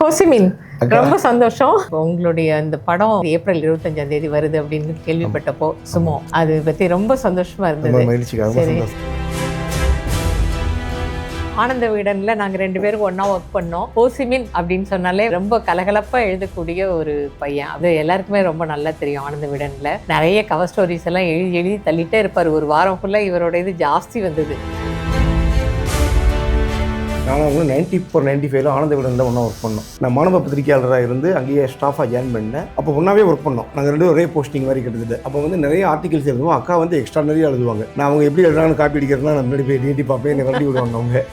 Ho Chi Minh, ரொம்ப சந்தோஷம். உங்களுடைய அந்த படம் ஏப்ரல் 25ஆம் தேதி வருது அப்படின்னு கேள்விப்பட்டப்போ சுமோ அது பத்தி ரொம்ப சந்தோஷமா இருந்தது. ஆனந்த விகடன்ல நாங்க 2 பேரும் ஒன்னா ஒர்க் பண்ணோம். ஹோசிமின் அப்படின்னு சொன்னாலே ரொம்ப கலகலப்பா எழுதக்கூடிய ஒரு பையன். அது எல்லாருக்குமே ரொம்ப நல்லா தெரியும். ஆனந்த விகடன்ல நிறைய கவர் ஸ்டோரிஸ் எல்லாம் எழுதி தள்ளிட்டே இருப்பாரு. ஒரு வாரம் ஃபுல்லா இவரோட இது ஜாஸ்தி வந்தது. நான் 94-95 ஆனந்த விகடனில் ஒன்றா ஒர்க் பண்ணோம். நான் மாணவ பத்திரிகையாளராக இருந்து அங்கேயே ஸ்டாஃபாக ஜாயின் பண்ணேன். அப்போ ஒன்றாவே ஒர்க் பண்ணோம். நாங்கள் 2 ஒரே போஸ்டிங் மாதிரி கிட்டத்தட்ட. அப்போ நிறைய ஆர்டிகல்ஸ் எழுதுவோம். அக்கா எக்ஸ்ட்ரானரியாக எழுதுவாங்க. நான் அவங்க எப்படி எழுதுறாங்கன்னு காப்பி அடிக்கிறதுனா நான் முன்னாடி போய் நீட்டி பார்ப்பேன். என்னை வண்டி விடுவாங்க அவங்க.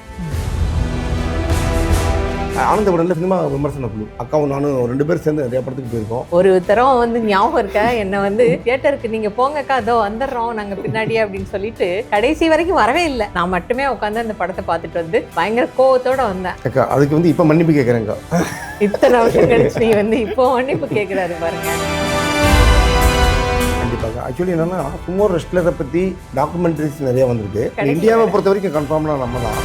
ஆனந்த விகடனில் சினிமா விமர்சன குழு அக்காவும் நானும் 2 பேரும் சேர்ந்து நிறைய படத்துக்கு போயிருக்கோம். ஒரு தரம் ஞாபகம் இருக்க என்னை தியேட்டருக்கு நீங்க போங்கக்கா அதோ வந்துடுறோம் நாங்க பின்னாடியே அப்படின்னு சொல்லிட்டு கடைசி வரைக்கும் வரவே இல்லை. நான் மட்டுமே உட்காந்து அந்த படத்தை பார்த்துட்டு பயங்கர கோவத்தோட வந்தேன். அக்கா அதுக்கு இப்போ மன்னிப்பு கேட்குறேங்க. இத்தனை வருஷம் கழிச்சு நீ இப்போ மன்னிப்பு கேட்குறாரு பாருங்க. கண்டிப்பாக. ஆக்சுவலி என்னன்னா சுமோ ரெஸ்ட்லரை பற்றி டாக்குமெண்ட்ரிஸ் நிறைய வந்திருக்கு. இந்தியாவை பொறுத்த வரைக்கும் கன்ஃபார்ம்னா நம்ம தான்.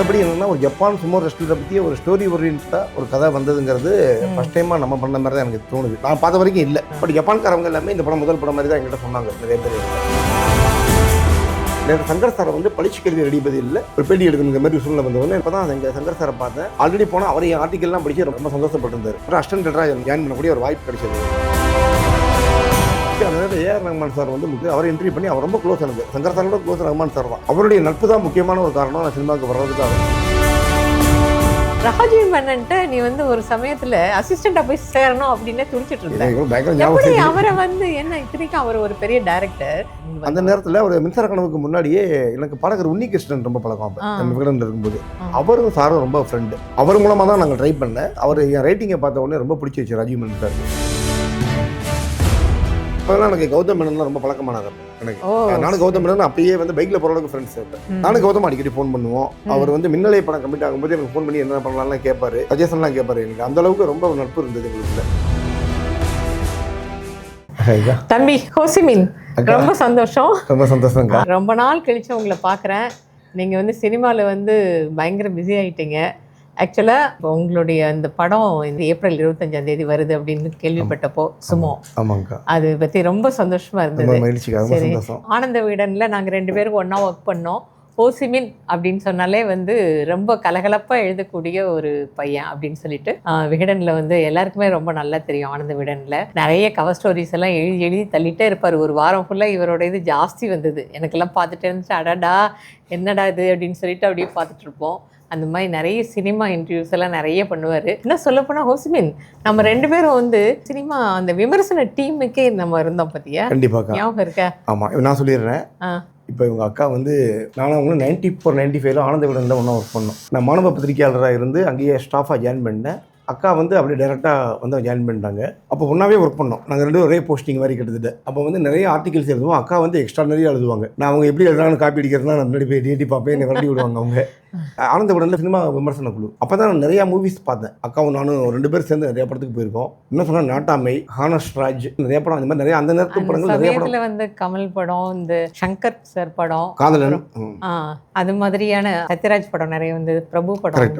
மற்றபடி என்னென்னா ஒரு ஜப்பான் சுமோ ரெஸ்ட்லரை பற்றி ஒரு ஸ்டோரி ஓரியன்டாக ஒரு கதை வந்ததுங்கிறது ஃபஸ்ட் டைமாக நம்ம பண்ண மாதிரி தான் எனக்கு தோணுது. நான் பார்த்த வரைக்கும் இல்லை. பட் ஜப்பான்காரவங்க எல்லாமே இந்த படம் முதல் படம் மாதிரி தான் என்கிட்ட சொன்னாங்க நிறைய பேர். எனக்கு சங்கர் சாரை பளிச்சு கேள்வி ரெடிப்பது இல்லை, ஒரு பேட்டி எடுக்கணுங்கிற மாதிரி சூழ்நிலை வந்தவொடனே இப்போ தான் எங்கள் சங்கர் சாரை பார்த்தேன். ஆல்ரெடி போனால் அவர் என் ஆர்டிக்கல்லாம் படித்து ரொம்ப சந்தோஷப்பட்டிருந்தார். அப்புறம் அசிஸ்டன்டாக ஜாயின் பண்ணக்கூடிய ஒரு வாய்ப்பு கிடைச்சது. அந்த நேரத்தில் ஏஆர் ரஹ்மான் சார் அவரை இன்டர்வியூ பண்ணி அவர் ரொம்ப க்ளோஸ். எனக்கு சங்கர் சாரோட க்ளோஸ் ரஹ்மான் சார் தான். அவருடைய நட்பு தான் முக்கியமான ஒரு காரணம் நான் சினிமாவுக்கு வர்றதுக்காக. ராஜீவ் மேனன்ட்ட நீ ஒரு சமயத்துல அசிஸ்டண்டா போய் சேரணும் அப்படின்னு துடிச்சிட்டு இருந்தேன். அவரை என்ன இத்தனைக்கும் அவர் ஒரு பெரிய டைரக்டர். அந்த நேரத்தில் ஒரு மின்சார கனவுக்கு முன்னாடியே எனக்கு பாடகர் உன்னிகிருஷ்ணன் ரொம்ப பழக்கம். விகடன் இருக்கும்போது அவரும் சாரும் ரொம்ப ஃப்ரெண்டு. அவர் மூலமாக தான் நாங்கள் ட்ரை பண்ணேன். அவர் என் ரைட்டிங்கை பார்த்த உடனே ரொம்ப பிடிச்சிருச்சு ராஜீவ் மேனன் சார். இப்போதான் எனக்கு கௌதம் மேனன்லாம் ரொம்ப பழக்கமானாங்க எனக்கு. நானும் கௌதம் மேனன் அப்பயே பைக்கில் போகிறவங்க ஃப்ரெண்ட்ஸ் இருப்பேன். நானும் கௌதம் அடிக்கடி ஃபோன் பண்ணுவோம். அவர் மின்னலை படம் கம்ப்ளீட் ஆகும்போது எனக்கு ஃபோன் பண்ணி என்ன பண்ணலாம்லாம் கேட்பாரு, சஜஷன்லாம் கேட்பாரு. எனக்கு அந்த அளவுக்கு ரொம்ப நட்பு இருந்தது எங்களுக்குள்ள. தம்பி ஹோசிமின், ரொம்ப சந்தோஷம். ரொம்ப சந்தோஷம். ரொம்ப நாள் கழிச்சு உங்களை பார்க்குறேன். நீங்கள் சினிமாவில் பயங்கர பிஸி ஆகிட்டீங்க. ஆக்சுவலாக உங்களுடைய அந்த படம் இந்த ஏப்ரல் 25ஆம் தேதி வருது அப்படின்னு கேள்விப்பட்டப்போ சுமோ அது பற்றி ரொம்ப சந்தோஷமா இருந்தது. ஆனந்த விகடன்ல நாங்கள் 2 பேரும் ஒன்றா ஒர்க் பண்ணோம். ஹோசிமின் அப்படின்னு சொன்னாலே ரொம்ப கலகலப்பாக எழுதக்கூடிய ஒரு பையன் அப்படின்னு சொல்லிட்டு விகடனில் எல்லாருக்குமே ரொம்ப நல்லா தெரியும். ஆனந்த விகடனில் நிறைய கவர் ஸ்டோரிஸ் எல்லாம் எழுதி தள்ளிட்டே இருப்பார். ஒரு வாரம் ஃபுல்லாக இவரோட இது ஜாஸ்தி வந்தது. எனக்கெல்லாம் பார்த்துட்டு இருந்துச்சு, அடாடா என்னடா இது அப்படின்னு சொல்லிட்டு அப்படியே பார்த்துட்டு இருப்போம். அந்த மாதிரி நிறைய சினிமா இன்டர்வியூஸ் எல்லாம் நிறைய பண்ணுவார். என்ன சொல்லப்போனால் ஹோசிமின், நம்ம 2 பேரும் சினிமா அந்த விமர்சன டீமுக்கே நம்ம இருந்தோம் பார்த்தியா? கண்டிப்பாக ஞாபகம் இருக்கா? ஆமாம், நான் சொல்லிடுறேன். இப்போ இவங்க அக்கா நானும் 94-95 ஆனந்த விகடனில் ஒன்றா ஒர்க் பண்ணோம். நான் மாணவ பத்திரிகையாளராக இருந்து அங்கேயே ஸ்டாஃபாக ஜாயின் பண்ணேன். அக்கா அப்படியே டைரெக்டாக ஜாயின் பண்ணிட்டாங்க. அப்போ ஒன்றாவே ஒர்க் பண்ணோம். நாங்கள் 2 ஒரே போஸ்டிங் மாதிரி கிட்டத்தட்ட. அப்போ நிறைய ஆர்டிகல்ஸ் எழுதுவோம். அக்கா எக்ஸ்ட்ரானரியாக எழுதுவாங்க. நான் அவங்க எப்படி எழுதுறாங்கன்னு காப்பி அடிக்கிறதுனா நான் முன்னாடி போய் நீட்டி பார்ப்பேன். என்னை வண்டி விடுவாங்க அவங்க. ஆனந்த விகடனில் சினிமா விமர்சன குழு அப்போ தான் நான் நிறையா மூவிஸ் பார்த்தேன். அக்காவும் நானும் 2 பேரும் சேர்ந்து நிறைய படத்துக்கு போயிருக்கோம். என்ன சொன்னால் நாட்டாமை, ஹானஸ்ராஜ், நிறைய படம் அந்த மாதிரி நிறைய அந்த நேரத்து படங்கள் நிறைய படம். கமல் படம், இந்த சங்கர் சார் படம், காதலன், அது மாதிரியான சத்யராஜ் படம் நிறைய பிரபு படம்,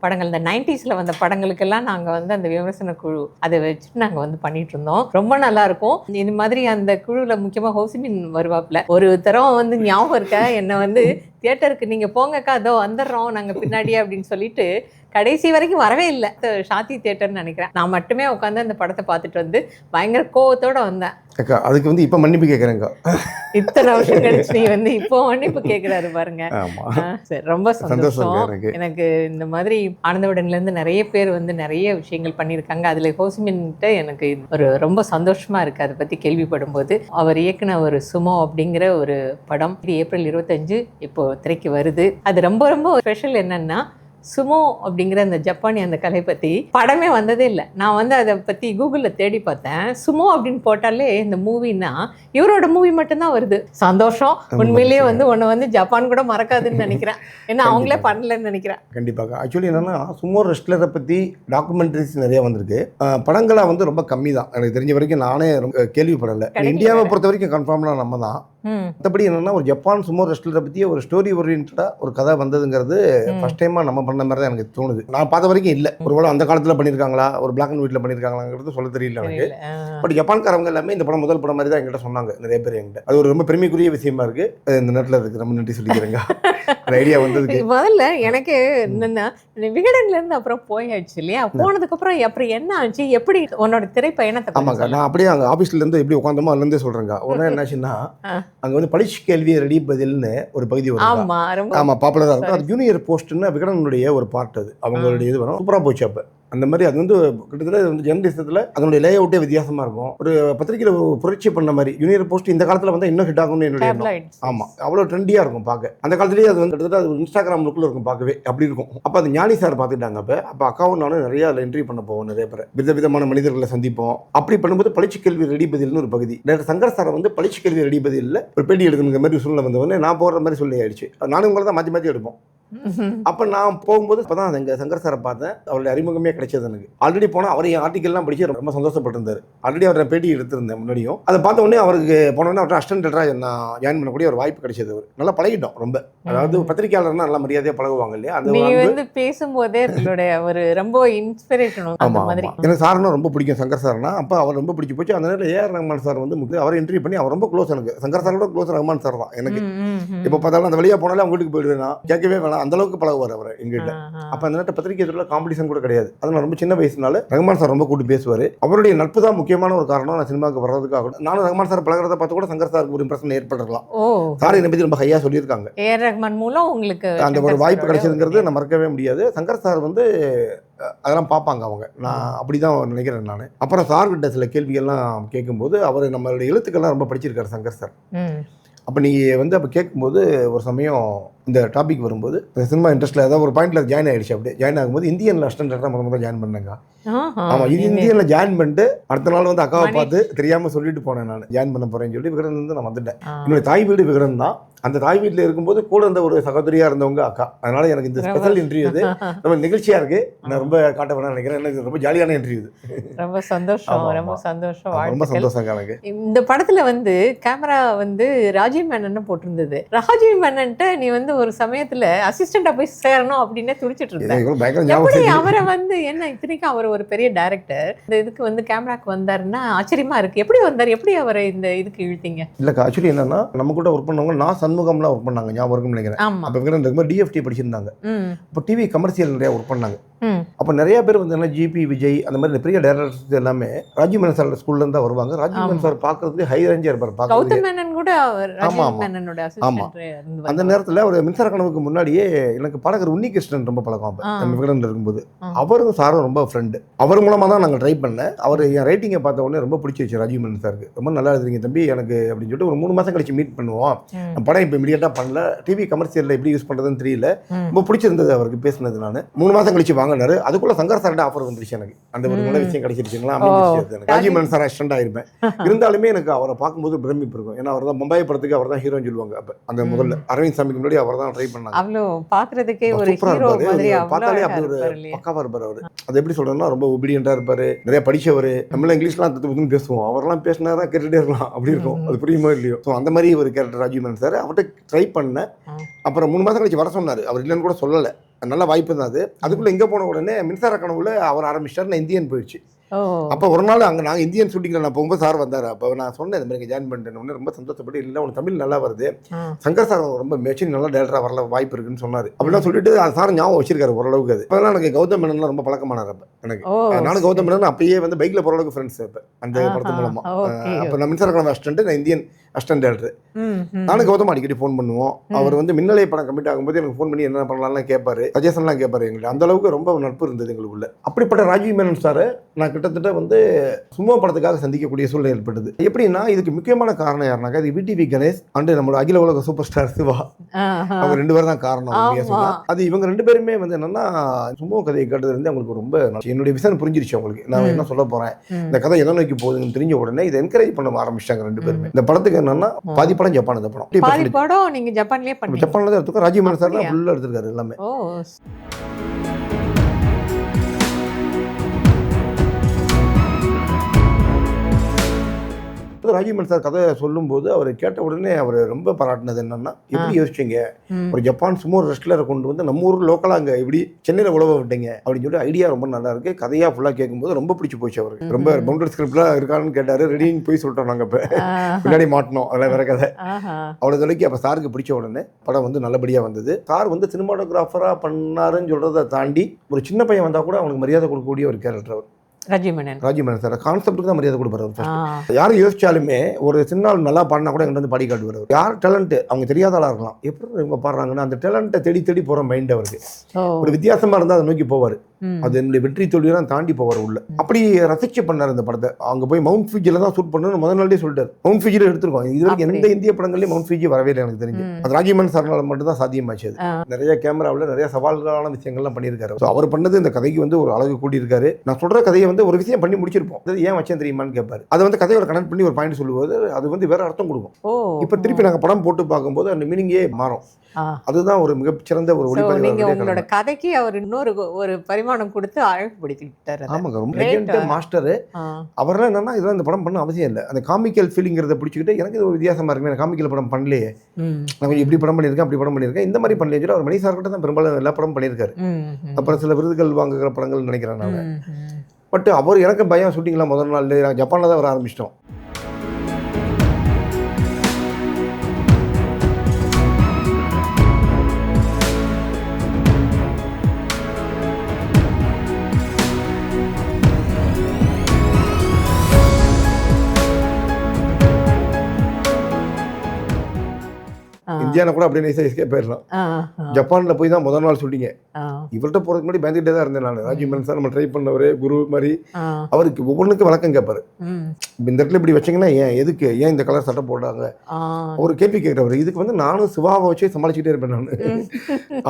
படங்கள் இந்த 90s வந்த படங்களுக்கெல்லாம் நாங்கள் அந்த விமர்சன குழு அதை வச்சுட்டு நாங்கள் பண்ணிட்டு இருந்தோம். ரொம்ப நல்லா இருக்கும். இது மாதிரி அந்த குழுவில் முக்கியமாக ஹோசிமின் வருவாப்புல. ஒரு தரம் ஞாபகம் இருக்க என்னை தியேட்டருக்கு நீங்க போங்கக்கா அதோ வந்துடுறோம் நாங்க பின்னாடியே அப்படின்னு சொல்லிட்டு கடைசி வரைக்கும் வரவே இல்லை. சாந்தி தியேட்டர்னு நினைக்கிறேன். நான் மட்டுமே உட்காந்து அந்த படத்தை பார்த்துட்டு பயங்கர கோவத்தோட வந்தேன். அக்கா அதுக்கு இப்போ மன்னிப்பு கேட்குறேங்க. இத்தனை வருஷம் கழிச்சு நீ இப்போ மன்னிப்பு கேட்குறாரு பாருங்க. சரி, ரொம்ப சந்தோஷம். எனக்கு இந்த மாதிரி ஆனந்த விகடன்லேருந்து நிறைய பேர் நிறைய விஷயங்கள் பண்ணியிருக்காங்க. அதில் ஹோசிமின்கிட்ட எனக்கு ஒரு ரொம்ப சந்தோஷமா இருக்கு அதை பற்றி கேள்விப்படும் போது. அவர் இயக்குன ஒரு சுமோ அப்படிங்கிற ஒரு படம் இது ஏப்ரல் 25 இப்போ திரைக்கு வருது. அது ரொம்ப ரொம்ப ஸ்பெஷல். என்னன்னா சுமோ அப்படிங்கிற அந்த ஜப்பானிய அந்த கலை பற்றி படமே வந்ததே இல்லை. நான் அதை பற்றி கூகுளில் தேடி பார்த்தேன். சுமோ அப்படின்னு போட்டாலே இந்த மூவின்னா இவரோட மூவி மட்டும்தான் வருது. சந்தோஷம். உண்மையிலேயே உன்னை ஜப்பான் கூட மறக்காதுன்னு நினைக்கிறேன். ஏன்னா அவங்களே பண்ணலன்னு நினைக்கிறேன். கண்டிப்பாக. ஆக்சுவலி என்னன்னா சுமோ ரெஸ்ட்லரை பற்றி டாக்குமெண்ட்ரிஸ் நிறைய வந்திருக்கு. படங்களாக ரொம்ப கம்மி தான் எனக்கு தெரிஞ்ச வரைக்கும். நானே ரொம்ப கேள்விப்படலை. இந்தியாவை பொறுத்த வரைக்கும் கன்ஃபார்ம்னா நம்ம தான். மற்றபடி என்னன்னா ஒரு ஜப்பான் சுமோ ரெஸ்லரை பற்றி ஒரு ஸ்டோரி ஓரியன்டாக ஒரு கதை வந்ததுங்கிறது ஃபர்ஸ்ட் டைமாக நம்ம பண்ண மாதிரி தான் எனக்கு தோணுது. நான் பார்த்த வரைக்கும் இல்லை. ஒருவேளை அந்த காலத்தில் பண்ணியிருக்காங்களா, ஒரு பிளாக் அண்ட் ஒயிட்டில் பண்ணியிருக்காங்களாங்கிறது சொல்ல தெரியல எனக்கு. பட் ஜப்பான்காரவங்க எல்லாமே இந்த படம் முதல் படம் மாதிரி தான் என்கிட்ட சொன்னாங்க நிறைய பேர் என்கிட்ட. அது ஒரு ரொம்ப பெருமைக்குரிய விஷயமா இருக்கு. இந்த நேரத்தில் இருக்கு ரொம்ப நன்றி சொல்லிக்கிறேங்க. ஐடியா வந்ததுக்கு முதல்ல எனக்கு என்னன்னா விகடன்ல இருந்து அப்புறம் போயாச்சு இல்லையா, போனதுக்கு அப்புறம் என்ன ஆச்சு, எப்படி உன்னோட திரைப்பயணத்தை? ஆமாங்க, நான் அப்படியே அங்கே ஆஃபீஸ்ல இருந்து எப்படி உட்காந்தோமோ அதுலேருந்தே சொல்றேங்க. உடனே என்னாச்சுன்னா அங்கே வந்து பளிச்சு கேள்வி ரெடி பதில்னு ஒரு பகுதி வரும். ஆமா பாப்புலரா இருக்கும். அது ஜூனியர் போஸ்ட்னு விகடனுடைய ஒரு பார்ட். அது அவங்களுடைய இது வரும். சூப்பரா போச்சு. அப்போ அந்த மாதிரி அது வந்து கிட்டத்தட்ட வந்து ஜெர்னலிசத்தில் அதனுடைய லே அவுட்டே வித்தியாசமாக இருக்கும். ஒரு பத்திரிகையில் புரட்சி பண்ண மாதிரி ஜூனியர் போஸ்ட் இந்த காலத்தில் வந்து இன்னும் ஹிட் ஆகும்னு என்னுடைய எண்ணம். ஆமாம், அவ்வளோ ட்ரெண்டியாக இருக்கும் பார்க்க. அந்த காலத்துலேயே அது வந்து கிட்டத்தட்ட அது இன்ஸ்டாகிராம் லுக்கில் இருக்கும் பார்க்கவே, அப்படி இருக்கும். அப்போ அது ஞானி சார் பார்த்துட்டாங்க. அப்போ அக்காவும் நானும் நிறைய அதில் என்ட்ரி பண்ண போவோம். நிறைய பேர் விதவிதமான மனிதர்களை சந்திப்போம். அப்படி பண்ணும்போது பளிச்சு கேள்வி ரெடி பதில்னு ஒரு பகுதி. நேற்று சங்கர் சாரை வந்து பளிச்சு கேள்வி ரெடி பதிலில் ஒரு பேட்டி எடுக்கணுங்கிற மாதிரி சூழ்நிலை வந்தவொடனே நான் போகிற மாதிரி சொல்லி ஆயிடுச்சு. நானும் உங்களை தான் மாற்றி மாற்றி எடுப்போம். அப்போ நான் போகும்போது அப்போ தான் எங்கள் சங்கர் சாரை பார்த்தேன். அவருடைய அறிமுகமே கிடைச்சது எனக்கு. ஆல்ரெடி போனால் அவர் என் ஆர்டிக்கல்லாம் படிச்சு ரொம்ப சந்தோஷப்பட்டிருந்தார். ஆல்ரெடி அவரை பேட்டி எடுத்திருந்தேன் முன்னாடியும். அதை பார்த்த உடனே அவருக்கு போனோடனே அவர்கிட்ட அசிஸ்டன்ட் டேரக்டராக நான் ஜாயின் பண்ணக்கூடிய ஒரு வாய்ப்பு கிடைச்சது. அவர் நல்லா பழகிட்டோம். ரொம்ப அதாவது பத்திரிகையாளர்னா நல்லா மரியாதையாக பழகுவாங்க இல்லையா, அது வந்து பேசும்போதே ஒரு ரொம்ப இன்ஸ்பிரேஷன். ஆமாம், எனக்கு சார்னா ரொம்ப பிடிக்கும் சங்கர் சார்னா. அப்போ அவர் ரொம்ப பிடிச்சி போச்சு. அந்த நேரத்தில் ஏஆர் ரஹ்மான் சார் வந்து அவரை இன்டர்வியூ பண்ணி அவர் ரொம்ப க்ளோஸ். எனக்கு சங்கர் சாரோட க்ளோஸ் ரஹ்மான் சார் தான் எனக்கு. இப்போ பார்த்தாலும் அந்த வழியாக போனாலே அவங்க வீட்டுக்கு போயிடுவேன். கேட்கவே வேணாம், அந்த அளவுக்கு பழகுவார் அவர் எங்கிட்ட. அப்போ அந்த நேரத்தை பத்திரிகை துறையில் காம்படிஷன் கூட கிடையாது. அதனால ரொம்ப சின்ன வயசுனால ரஹ்மான் சார் ரொம்ப கூட்டு பேசுவார். அவருடைய நட்பு தான் முக்கியமான ஒரு காரணம் நான் சினிமாவுக்கு வர்றதுக்காக. நானும் ரஹ்மான் சார் பழகிறத பார்த்து கூட சங்கர் சாருக்கு ஒரு இம்ப்ரெஷன் ஏற்படலாம். சார் என்னை பற்றி ரொம்ப ஹையாக சொல்லியிருக்காங்க. ஏஆர் ரஹ்மான் மூலம் உங்களுக்கு அந்த ஒரு வாய்ப்பு கிடைச்சதுங்கிறது நான் மறக்கவே முடியாது. சங்கர் சார் வந்து அதெல்லாம் பார்ப்பாங்க அவங்க. நான் அப்படி தான் நினைக்கிறேன் நான். அப்புறம் சார்கிட்ட சில கேள்விகள்லாம் கேட்கும்போது அவர் நம்மளுடைய எழுத்துக்கள்லாம் ரொம்ப படிச்சிருக்காரு சங்கர் சார். அப்போ நீங்கள் வந்து அப்போ கேட்கும்போது ஒரு சமயம் இந்த டாபிக் வரும்போது சினிமா இன்ட்ரெஸ்ட்டில் ஏதாவது ஒரு பாயிண்ட்டில் ஜாயின் ஆகிடுச்சு. அப்படியே ஜாயின் ஆகும்போது இந்தியனில் அசிஸ்டன்ட் முதல்ல ஜாயின் பண்ணேங்க. ஆமாம், இந்தியனில் ஜாயின் பண்ணிட்டு அடுத்த நாள் வந்து அக்காவை பார்த்து தெரியாமல் சொல்லிட்டு போனேன். நான் ஜாயின் பண்ண போகிறேன்னு சொல்லி விகடன் வந்து நான் வந்துட்டேன். என்னுடைய தாய் வீடு விகடன் தான். அந்த தாய் வீட்டில் இருக்கும்போது கூட இருந்த ஒரு சகோதரியாக இருந்தவங்க அக்கா. அதனால எனக்கு இந்த ஸ்பெஷல் இன்டர்வியூ இது ரொம்ப நிகழ்ச்சியாக இருக்குது. நான் ரொம்ப காட்ட வேணாம்னு நினைக்கிறேன். எனக்கு ரொம்ப ஜாலியான இன்டர்வியூ இது. ரொம்ப சந்தோஷம், ரொம்ப சந்தோஷம். ரொம்ப சந்தோஷம் எனக்கு. இந்த படத்தில் வந்து கேமரா வந்து ராஜீவ் மேனன் போட்டிருந்தது. ராஜீவ் மேனன்ட்ட நீ வந்து ஒரு சமயத்தில் அசிஸ்டண்டா போய் சேரணும் அப்படின்னு துடிச்சிட்டு இருந்தேன். அவரை வந்து என்ன இத்தனைக்கும் அவர் ஒரு பெரிய டைரக்டர், இந்த இதுக்கு வந்து கேமராக்கு வந்தாருன்னா ஆச்சரியமா இருக்கு. எப்படி வந்தார், எப்படி அவரை இந்த இதுக்கு இழுத்தீங்க? இல்லைக்கா, ஆக்சுவலி என்னன்னா நம்ம கூட ஒர்க் பண்ணவங்க நான் சண்முகம்லாம் ஒர்க் பண்ணாங்க, ஞாபகம் இருக்குன்னு நினைக்கிறேன். அப்போ இருக்கும்போது டிஎஃப்டி படிச்சிருந்தாங்க. இப்போ டிவி கமர்ஷியல் நிறைய ஒர்க் பண்ணாங்க. அப்போ நிறைய பேர் வந்து என்ன ஜிபி விஜய் அந்த மாதிரி பெரிய டைரக்டர்ஸ் எல்லாமே ராஜீவ் மேனன் சார் ஸ்கூல்ல இருந்தா வருவாங்க. ராஜீவ் மேனன் சார் பார்க்கறதுக்கு ஹை ரேஞ்சா இருப்பார். அந்த நேரத்தில் ஒரு மின்சார கனவுக்கு முன்னாடியே எனக்கு பாடகர் உன்னிகிருஷ்ணன் ரொம்ப பழக்கம். அப்போ நம்ம விகடனில் இருக்கும்போது அவரும் சாரும் ரொம்ப ஃப்ரெண்டு. அவர் மூலமாக தான் நாங்கள் ட்ரை பண்ணேன். அவர் என் ரைட்டிங்கை பார்த்த உடனே ரொம்ப பிடிச்சிருச்சு ராஜீவ் மேனன் சாருக்கு. ரொம்ப நல்லா எழுதுறீங்க தம்பி எனக்கு அப்படின்னு சொல்லிட்டு ஒரு 3 மாதம் கழிச்சு மீட் பண்ணுவோம். படம் இப்போ இமீடியட்டாக பண்ணல, டிவி கமர்ஷியலில் எப்படி யூஸ் பண்ணுறதுன்னு தெரியல, ரொம்ப பிடிச்சிருந்தது அவருக்கு பேசினது. நான் 3 மாதம் கழிச்சு வாங்கினாரு. அதுக்குள்ள சங்கர் சார்ட்ட ஆஃபர் வந்துருச்சு எனக்கு. அந்த ஒரு நல்ல விஷயம் கிடைச்சிருச்சுங்களா. ராஜீவ் மேனன் சார் அசிஸ்டன்ட் ஆயிருப்பேன். இருந்தாலுமே எனக்கு அவரை பார்க்கும்போது பிரமிப்பு இருக்கும். ஏன்னா அவர் தான் மும்பை படத்துக்கு அவர் தான் ஹீரோன்னு சொல்லுவாங்க. அப்போ அந்த முதல்ல அரவிந்த் சாமிக்கு முன்னாடி அவர் தான் ட்ரை பண்ணாங்க. அவ்வளோ பார்க்கறதுக்கே ஒரு ஹீரோ மாதிரி பார்த்தாலே அப்படி ஒரு பக்காவா இருப்பார் அவர். அது எப்படி சொல்றேன்னா ரொம்ப ஒபீடியண்டா இருப்பாரு, நிறைய படிச்சவர். நம்மள இங்கிலீஷ்லாம் தத்துவத்துன்னு பேசுவோம், அவரெல்லாம் பேசினா தான் கேட்டுட்டே இருக்கலாம் அப்படி இருக்கும். அது புரியுமோ இல்லையோ. ஸோ அந்த மாதிரி ஒரு கேரக்டர் ராஜீவ் மேனன் சார். அவர்கிட்ட ட்ரை பண்ணேன். அப்புறம் 3 மாதம் கழிச்சு வர சொன்னார். அவர் இல்லைன்னு கூட சொல்லலை. நல்ல வாய்ப்பு தான் அது. அதுக்குள்ளே இங்கே போன உடனே மின்சார கனவுல அவர் ஆரம்பிச்சார். நான் இந்தியன் போயிடுச்சு. அப்போ ஒரு நாள் அங்கே நாங்கள் இந்தியன் ஷூட்டிங்கில் நான் போகும்போது சார் வந்தார். அப்போ நான் சொன்னேன் இந்த மாதிரி ஜாயின் பண்ணிட்டேன். ரொம்ப சந்தோஷப்பட்டு இல்லை உனக்கு தமிழ் நல்லா வருது, சங்கர் சார் ரொம்ப மெச்சின் நல்லா டேரக்டராக வரல வாய்ப்பு இருக்குன்னு சொன்னார். அப்படிலாம் சொல்லிட்டு சார் ஞாபகம் வச்சிருக்காரு ஓரளவுக்கு. அது அப்போலாம் எனக்கு கௌதம் மேனன்லாம் ரொம்ப பழக்கமானார். அப்போ எனக்கு நானும் கௌதம் மேனன் அப்பயே வந்து பைக்கில் போகிற அளவுக்கு ஃப்ரெண்ட்ஸ். இப்போ அந்த படத்து மூலமாக அப்போ நான் மின்சார கனவு அசிஸ்டன்ட், நான் இந்தியன் அசிஸ்டன்ட் டேரக்டர். நானும் கௌதம் அடிக்கடி ஃபோன் பண்ணுவோம். அவர் வந்து மின்னலை படம் கமிட் ஆகும்போது எனக்கு ஃபோன் பண்ணி என்ன பண்ணலாம்லாம் கேட்பாரு, சஜஷன்லாம் கேட்பாரு எங்களுக்கு. அந்த அளவுக்கு ரொம்ப நட்பு இருந்தது எங்களுக்குள்ள. அப்படிப்பட்ட ராஜீவ் மேனன் சார் நான் கிட்டத்தட்ட வந்து சும்மா படத்துக்காக சந்திக்கக்கூடிய சூழ்நிலை ஏற்பட்டது. எப்படின்னா இதுக்கு முக்கியமான காரணம் யாருனாக்கா இது விடிவி கணேஷ் அண்ட் நம்மளோட அகில உலக சூப்பர் ஸ்டார் சிவா. அவங்க 2 பேரும் தான் காரணம். அது இவங்க 2 பேருமே வந்து என்னன்னா சும்மா கதையை கேட்டது இருந்து அவங்களுக்கு ரொம்ப என்னுடைய விஷயம் புரிஞ்சிருச்சு அவங்களுக்கு. நான் என்ன சொல்ல போறேன், இந்த கதை எதை நோக்கி போகுதுன்னு தெரிஞ்ச உடனே இதை என்கரேஜ் பண்ண ஆரம்பிச்சிட்டாங்க 2 பேருமே. இந்த படத்துக்கு என்னன்னா பாதி படம் ஜப்பான். இந்த படம் நீங்க ஜப்பான்லயே பண்ணீங்க. ஜப்பான்ல தான் எடுத்துக்கோ. ராஜீவ் மேனன் சார் தான் ஃபுல்லா எடுத்திருக்காரு எல்லாமே. அப்போ ராஜீவ்மன் சார் கதை சொல்லும்போது அவர் கேட்ட உடனே அவர் ரொம்ப பாராட்டினது என்னன்னா, எப்படி யோசிச்சிங்க ஒரு ஜப்பான் சுமோ ரெஸ்லரை கொண்டு வந்து நம்ம ஊர் லோக்கலாக அங்கே எப்படி சென்னையில் உழவ விட்டீங்க அப்படின்னு சொல்லி ஐடியா ரொம்ப நல்லா இருக்கு. கதையாக ஃபுல்லாக கேட்கும்போது ரொம்ப பிடிச்சி போச்சு அவருக்கு. ரொம்ப பவுண்டரி ஸ்கிரிப்ட்லாம் இருக்கான்னு கேட்டார். ரெடின்னு போய் சொல்லிட்டோம் நாங்கள். இப்போ பின்னாடி மாட்டினோம், அதெல்லாம் வேற கதை. அவ்வளோ தொலைக்கு அப்போ சாருக்கு பிடிச்ச உடனே படம் வந்து நல்லபடியாக வந்தது. சார் வந்து சினிமாட்டோகிராஃபராக பண்ணாருன்னு சொல்கிறத தாண்டி ஒரு சின்ன பையன் வந்தால் கூட அவனுக்கு மரியாதை கொடுக்கக்கூடிய ஒரு கேரக்டர் அவர். ராஜீவ்மேனன் சார் கான்செப்ட்டுக்கு தான் மரியாதை கொடுப்பாரு. யாரும் யோசிச்சாலுமே ஒரு சின்ன ஆள் நல்லா பாடினா கூட எங்கிட்ட வந்து பாடி காட்டுவார். யார் டேலண்ட் அவங்க தெரியாத ஆளாக இருக்கலாம், எப்படி இவங்க பாடுறாங்கன்னா அந்த டேலண்ட்டை தேடி தேடி போகிற மைண்ட் அவருக்கு. ஒரு வித்தியாசமாக இருந்தால் அதை நோக்கி போவார். அது என்னுடைய வெற்றி தோல்வியெல்லாம் தாண்டி போவார் உள்ள. அப்படி ரசிச்சு பண்ணார் இந்த படத்தை. அங்கே போய் மவுண்ட் ஃபியூஜியில் தான் ஷூட் பண்ணணும்னு முதல் நாளே சொல்லிட்டார். மவுண்ட் ஃபியூஜியில் எடுத்துருக்கோம். இது வரைக்கும் எந்த இந்திய படங்கள்லேயும் மவுண்ட் ஃபியூஜி வரவே இல்லை எனக்கு தெரிஞ்சு. அது ராஜீவ்மேனன் சார்னால மட்டும் தான் சாத்தியமாச்சு. அது நிறைய கேமராவில் நிறைய சவால்களான விஷயங்கள்லாம் பண்ணியிருக்காரு. ஸோ அவர் பண்ணது இந்த கதைக்கு வந்து ஒரு அழகு கூட்டியிருக்காரு. நான் சொல்கிற கதையை வந்து ஒரு விஷயம் பண்ணி முடிச்சிருப்போம், அது ஏன் வச்சேன் தெரியுமான்னு கேட்பாரு. அதை வந்து கதையோட கனெக்ட் பண்ணி ஒரு பாயிண்ட் சொல்லும்போது அது வந்து வேற அர்த்தம் கொடுக்கும். இப்போ திருப்பி நாங்கள் படம் போட்டு பார்க்கும்போது அந்த மீனிங்கே மாறும். அதுதான் ஒரு மிகச்சிறந்த ஒரு ஒளிப்பதிவு. நீங்க உங்களோட கதைக்கு அவர் இன்னொரு ஒரு பரிமாணம் கொடுத்து அழகுபடுத்திட்டாரு. ஆமாங்க, ரொம்ப லெஜெண்ட் மாஸ்டர். அவரெல்லாம் என்னன்னா இதெல்லாம் இந்த படம் பண்ண அவசியம் இல்லை. அந்த காமிக்கல் ஃபீலிங்கிறத பிடிச்சிக்கிட்டு எனக்கு இது ஒரு வித்தியாசமா இருக்கு, எனக்கு காமிக்கல் படம் பண்ணலையே, நான் கொஞ்சம் இப்படி படம் பண்ணியிருக்கேன் அப்படி படம் பண்ணியிருக்கேன் இந்த மாதிரி பண்ணலையே சொல்லி அவர் மணி சார் கிட்ட தான் பெரும்பாலும் எல்லா படம் பண்ணியிருக்காரு. அப்புறம் சில விருதுகள் வாங்குகிற படங்கள் நினைக்கிறேன் நான். பட் அவர் எனக்கு பயம் ஷூட்டிங்லாம் முதல் நாள் ஜப்பானில் தான் வர ஆரம்பிச்சிட்டோம். இந்தியாவில் கூட அப்படியே நைஸாக எஸ்கேப் போயிடலாம். ஜப்பானில் போய் தான் முதல் நாள் ஷூட்டிங்க. இவர்கிட்ட போகிறதுக்கு முன்னாடி பயந்துகிட்டே தான் இருந்தேன் நான். ராஜீவ்மேனன் சார் நம்ம ட்ரை பண்ணவர் குரு மாதிரி. அவருக்கு ஒவ்வொன்றுக்கும் விளக்கம் கேட்பாரு. இந்த இடத்துல இப்படி வச்சிங்கன்னா ஏன், எதுக்கு, ஏன் இந்த கலர் சட்டை போடுறாங்க, ஒரு கேள்வி கேட்குறவர். இதுக்கு வந்து நானும் சிவாவை வச்சு சமாளிச்சுட்டே இருப்பேன் நான்.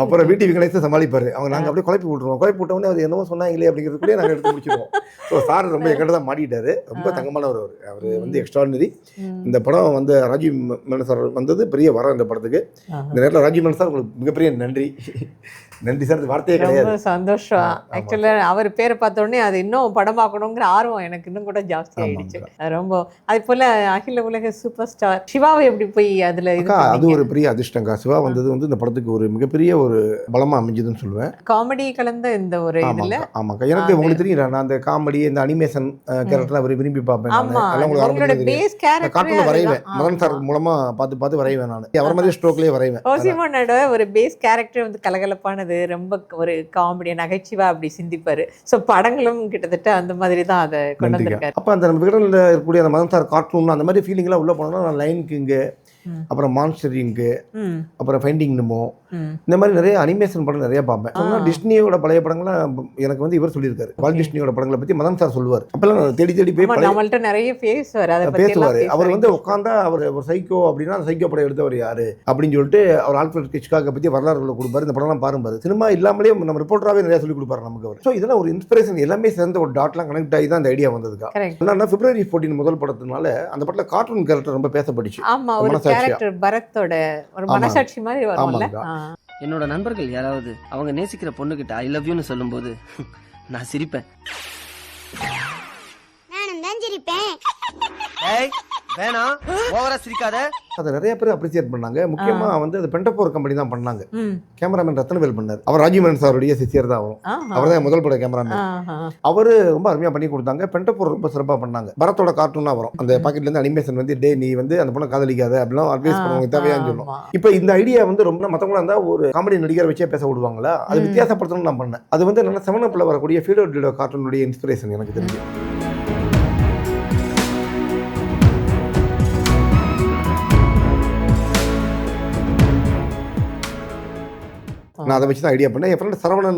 அப்புறம் வீட்டு கணேசை சமாளிப்பார். அவங்க நாங்கள் அப்படியே குழப்பி விட்டுருவோம். குழப்பி விட்டவொடனே அவர் என்னவோ சொன்னாங்களே அப்படிங்கிறதுக்குள்ளே நாங்கள் எடுத்து முடிச்சிடுவோம். ஸோ சார் ரொம்ப எங்கிட்ட தான் மாட்டிட்டாரு. ரொம்ப தங்கமானவர் அவர். அவர் வந்து எக்ஸ்ட்ராடினரி. இந்த படம் வந்து ராஜீவ்மேனன் சார் வந்தது பெரிய வரம் இந்த படத்துக்கு. இந்த நேரத்தில் ராஜீவ்மேனன் சார் உங்களுக்கு மிகப்பெரிய நன்றி. நன்றி சார், வார்த்தையே கிடையாது. ரொம்ப சந்தோஷம். ஆக்சுவலாக அவர் பேரை பார்த்த உடனே அது இன்னும் படமாக்கணுங்கிற ஆர்வம் எனக்கு இன்னும் கூட ஜாஸ்தி ஆயிடுச்சு. ரொம்ப அது போல அகில உலக சூப்பர் ஸ்டார் சிவாவை எப்படி போய் அதில் அது ஒரு பெரிய அதிர்ஷ்டங்கா. சிவா வந்தது வந்து இந்த படத்துக்கு ஒரு மிகப்பெரிய ஒரு பலமாக அமைஞ்சதுன்னு சொல்லுவேன். காமெடி கலந்த இந்த ஒரு இதில். ஆமாக்கா, எனக்கு உங்களுக்கு தெரியும் நான் அந்த காமெடி இந்த அனிமேஷன் கேரக்டர் அவர் விரும்பி பார்ப்பேன். கார்ட்டூன் வரைவேன். மதன் சார் மூலமாக பார்த்து பார்த்து வரைவேன் நான். அவர் மாதிரி ஸ்ட்ரோக்லேயே வரைவேன். ஓசிமோனோட ஒரு பேஸ் கேரக்டர் வந்து கலகலப்பானது, ரொம்ப ஒரு காமெடி நகைச்சுவா அப்படி சிந்திப்பாரு. ஸோ படங்களும் கிட்டத்தட்ட அந்த மாதிரி தான் அதை கொண்டு வந்திருக்காரு. அப்போ அந்த விகடனில் இருக்கக்கூடிய அந்த மதன் சார் கார்ட்டூன் அந்த மாதிரி ஃபீலிங்லாம் உள்ள போனோம்னா நான் லைன் கிங்கு, அப்புறம் மான்ஸ்டர் இங்கு, அப்புறம் ஃபைண்டிங் நிமோ, இந்த மாதிரி நிறைய அனிமேஷன் படம் நிறைய பார்ப்பேன். சொன்னால் டிஸ்னியோட பழைய படங்கள்லாம் எனக்கு வந்து இவர் சொல்லியிருக்காரு. வால்ட் டிஸ்னியோட படங்களை பற்றி மதன் சார் சொல்லுவார். அப்பெல்லாம் நான் தேடி தேடி போய் நம்மள்ட்ட நிறைய பேசுவார். அவர் வந்து உட்காந்தா அவர் ஒரு சைக்கோ அப்படின்னா அந்த சைக்கோ படம் எடுத்தவர் யாரு அப்படின்னு சொல்லிட்டு அவர் ஆல்ஃபிரட் ஹிட்ச்காக்கை பற்றி வரலாறுகளை கொடுப்பாரு. இந்த படம்லாம் பாருங்க, சினிமா இல்லாமலே நம்ம ரிப்போர்ட்டராகவே நிறைய சொல்லி கொடுப்பாரு நமக்கு அவர். ஸோ இதெல்லாம் ஒரு இன்ஸ்பிரேஷன் எல்லாமே சேர்ந்த ஒரு டாட்லாம் கனெக்ட் ஆகி தான் அந்த ஐடியா வந்ததுக்கா. என்னன்னா February 14 முதல் படத்தினால அந்த படத்தில் கார்ட்டூன் கேரக்டர் ரொம்ப பேசப்பட்டுச்சு. பரத்தோட ஒரு மனசாட்சி மாதிரி வரும்ல. என்னோட நண்பர்கள் யாராவது அவங்க நேசிக்கிற பொண்ணுகிட்ட ஐ லவ் யூன்னு சொல்லும்போது நான் சிரிப்பேன். நானும் தான் சிரிப்பேன். வேணாம், ஓவரா சிரிக்காத. அதை நிறைய பேர் அப்ரிசியேட் பண்ணாங்க. முக்கியமா வந்து அது பென்டபோர் கம்பெனி தான் பண்ணாங்க. கேமராமேன் ரத்னவேல் பண்ணார். அவர் ராஜீவ்மேனன் சாருடைய சிசியர் தான் வரும். அவர் தான் முதல் பட கேமராமேன். அவரு ரொம்ப அருமையா பண்ணி கொடுத்தாங்க. பென்டபோர் ரொம்ப சிறப்பாக பண்ணாங்க. பரத்தோட கார்ட்டூனா வரும். அந்த பாக்கெட்ல இருந்து அனிமேஷன் வந்து டே நீ வந்து அந்த பொண்ணை காதலிக்காத அப்படிலாம் அட்வைஸ் பண்ணுவாங்க, தேவையான்னு சொல்லும். இப்போ இந்த ஐடியா வந்து ரொம்ப மற்றவங்களா இருந்தா ஒரு காமெடி நடிகர் வச்சே பேச விடுவாங்களா, அது வித்தியாசப்படுத்தணும்னு நான் பண்ணேன். அது வந்து நல்ல 7 வரக்கூடிய ஃபீடோ டிடோ கார்ட்டூனுடைய இன்ஸ்பிரேஷன் எனக்கு தெரிஞ்சு. நான் அதை வச்சு தான் ஐடியா பண்ணேன். என் ஃப்ரெண்ட் சரவணன்